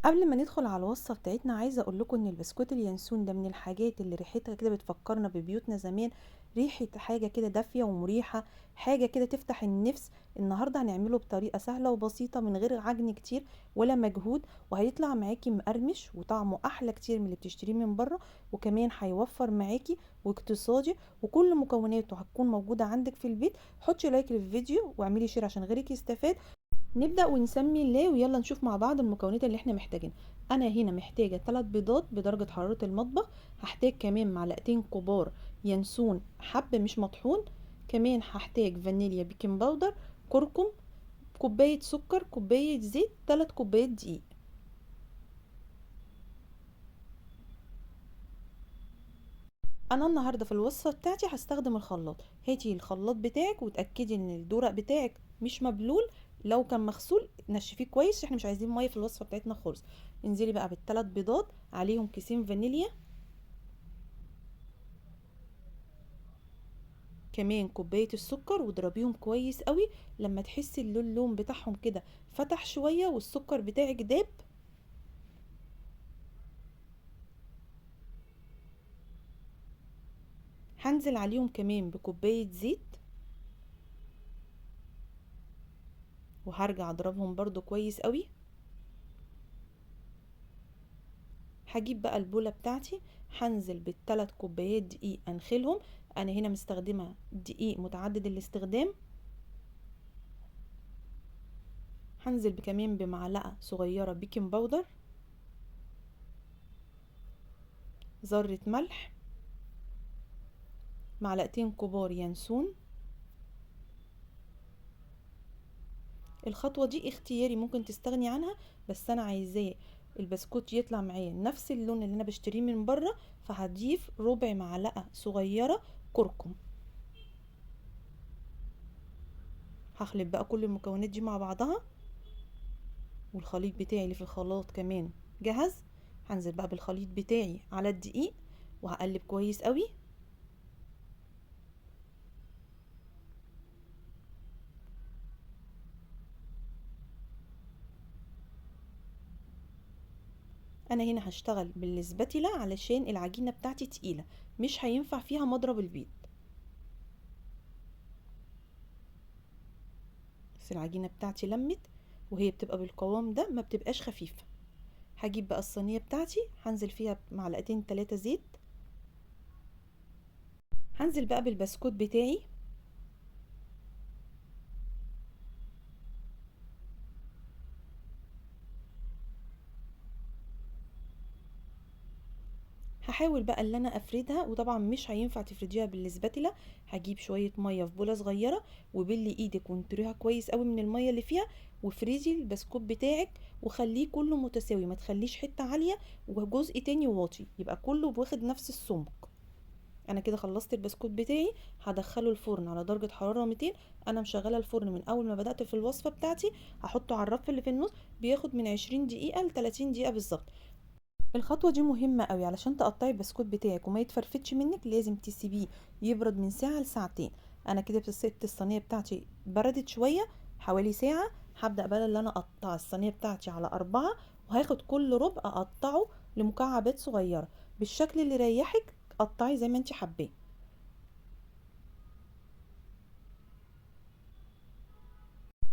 قبل ما ندخل على الوصفة بتاعتنا، عايزة اقول لكم ان البسكوت اليانسون ده من الحاجات اللي ريحتها كده بتفكرنا ببيوتنا زمان. ريحة حاجة كده دافية ومريحة، حاجة كده تفتح النفس. النهاردة هنعمله بطريقة سهلة وبسيطة من غير عجن كتير ولا مجهود، وهيطلع معاكي مقرمش وطعمه احلى كتير من اللي بتشتريه من بره، وكمان هيوفر معاكي واقتصادي، وكل مكوناته هتكون موجودة عندك في البيت. حطي لايك للفيديو واعملي شير عشان غيرك يستفاد. نبدأ ونسمي الله ويلا نشوف مع بعض المكونات اللي احنا محتاجينها. انا هنا محتاجة 3 بيضات بدرجة حرارة المطبخ. هحتاج كمان معلقتين كبار ينسون حب مش مطحون. كمان هحتاج فانيليا، بيكنج باودر، كركم، كوباية سكر، كوباية زيت، 3 كوبايات دقيق. انا النهارده في الوصفه بتاعتي هستخدم الخلاط. هاتي الخلاط بتاعك وتاكدي ان الدورق بتاعك مش مبلول. لو كان مغسول نشفيه كويس، احنا مش عايزين ميه في الوصفه بتاعتنا خالص. انزلي بقى بالثلاث بيضات، عليهم كيسين فانيليا، كمان كوبايه السكر، واضربيهم كويس قوي. لما تحسي اللون بتاعهم كده فتح شويه والسكر بتاعك داب، هنزل عليهم كمان بكوبايه زيت، وهرجع اضربهم برضو كويس قوي. هجيب بقى البولة بتاعتي، هنزل بالثلاث كوبايات دقيق انخلهم. انا هنا مستخدمة دقيق متعدد الاستخدام. هنزل كمان بمعلقة صغيرة بيكنج باودر، ذرة ملح، معلقتين كبار ينسون. الخطوة دي اختياري، ممكن تستغني عنها، بس انا عايزاه البسكوت يطلع معايا نفس اللون اللي انا بشتريه من بره، فهضيف ربع معلقة صغيرة كركم. هخلط بقى كل المكونات دي مع بعضها، والخليط بتاعي اللي في الخلاط كمان جهز. هنزل بقى بالخليط بتاعي على الدقيق وهقلب كويس قوي. انا هنا هشتغل بالسباتيلا علشان العجينة بتاعتي تقيلة، مش هينفع فيها مضرب البيض. بس العجينة بتاعتي لمت، وهي بتبقى بالقوام ده، ما بتبقاش خفيفة. هجيب بقى الصينية بتاعتي، هنزل فيها معلقتين 3 زيت. هنزل بقى بالبسكوت بتاعي، هحاول بقى اللي انا افردها، وطبعا مش هينفع تفرديها بالسباتيلا. هجيب شويه ميه في بوله صغيره، وبلي ايدك وانطريها كويس قوي من الميه اللي فيها، وافرزي البسكوت بتاعك وخليه كله متساوي، ما تخليش حته عاليه وجزء تاني واطي، يبقى كله واخد نفس السمك. انا كده خلصت البسكوت بتاعي، هدخله الفرن على درجه حراره 200. انا مشغله الفرن من اول ما بدات في الوصفه بتاعتي. هحطه على الرف اللي في النص، بياخد من 20 دقيقه ل 30 دقيقه بالظبط. الخطوة دي مهمة قوي، علشان تقطعي البسكوت بتاعك وما يتفرفتش منك لازم تسيبيه يبرد من ساعة لساعتين. انا كده سبت الصينية بتاعتي بردت شوية، حوالي ساعة. هبدأ بقى اللي انا اقطع الصينية بتاعتي على 4، وهاخد كل ربع اقطعه لمكعبات صغيرة بالشكل اللي يريحك. قطعي زي ما انت حباه.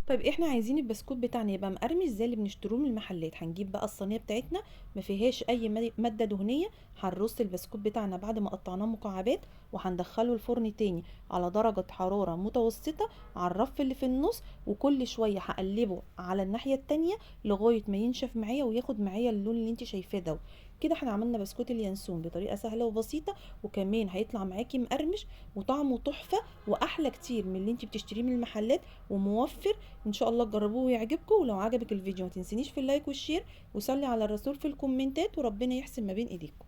طيب احنا عايزين البسكوت بتاعنا يبقى مقرمش زي اللي بنشتروه من المحلات. هنجيب بقى الصينيه بتاعتنا ما فيهاش اي ماده دهنيه. هنرص البسكوت بتاعنا بعد ما قطعناه مكعبات، وهندخله الفرن تاني على درجه حراره متوسطه على الرف اللي في النص، وكل شويه هقلبه على الناحيه التانية لغايه ما ينشف معايا وياخد معايا اللون اللي انت شايفاه ده. كده احنا عملنا بسكوت اليانسون بطريقه سهله وبسيطه، وكمان هيطلع معاكي مقرمش وطعمه تحفه، واحلى كتير من اللي انت بتشتريه من المحلات، وموفر. ان شاء الله تجربوه ويعجبكم. ولو عجبك الفيديو ما تنسينيش في اللايك والشير، وصلي على الرسول في الكومنتات، وربنا يحسن ما بين ايديكم.